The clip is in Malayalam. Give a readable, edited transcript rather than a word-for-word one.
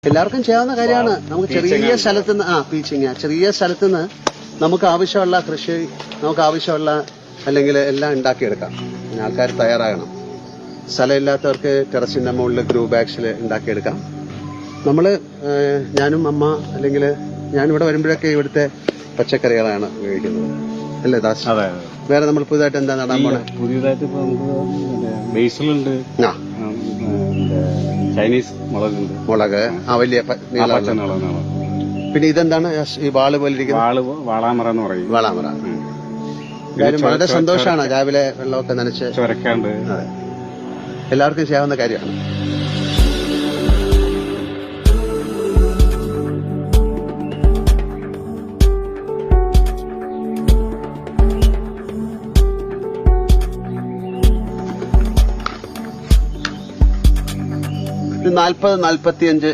എല്ലാവർക്കും ചെയ്യാവുന്ന കാര്യമാണ്. നമുക്ക് ചെറിയ സ്ഥലത്ത് നിന്ന് പീച്ചിങ് ചെറിയ സ്ഥലത്ത് നിന്ന് നമുക്ക് ആവശ്യമുള്ള കൃഷി, നമുക്ക് ആവശ്യമുള്ള അല്ലെങ്കിൽ എല്ലാം ഉണ്ടാക്കിയെടുക്കാം. പിന്നെ ആൾക്കാർ തയ്യാറാകണം. സ്ഥലമില്ലാത്തവർക്ക് ടെറസിന്റെ മുകളിൽ ഗ്രൂ ബാഗ്സിൽ ഉണ്ടാക്കിയെടുക്കാം. ഞാനും അമ്മ അല്ലെങ്കിൽ ഞാനിവിടെ വരുമ്പോഴൊക്കെ ഇവിടുത്തെ പച്ചക്കറികളാണ് ഉപയോഗിക്കുന്നത്, അല്ലേ ദാസ്? വേറെ നമ്മൾ പുതുതായിട്ട് എന്താ നടാൻ പോണേ? പുതിയതായിട്ട് ഇപ്പൊ നമുക്ക് ബേസിലുണ്ട്, ചൈനീസ് മുളക് വലിയ പിന്നെ ഇതെന്താണ് ഈ വാള് പോലെ ഇരിക്കുന്നത്? വാളാമറ എന്ന് പറയും. വാളാമറ. എന്തായാലും വളരെ സന്തോഷമാണ് രാവിലെ വെള്ളമൊക്കെ നനച്ച് ചുരക്കാണ്ട്. എല്ലാവർക്കും ചെയ്യാവുന്ന കാര്യമാണ്. ഇത് 40-45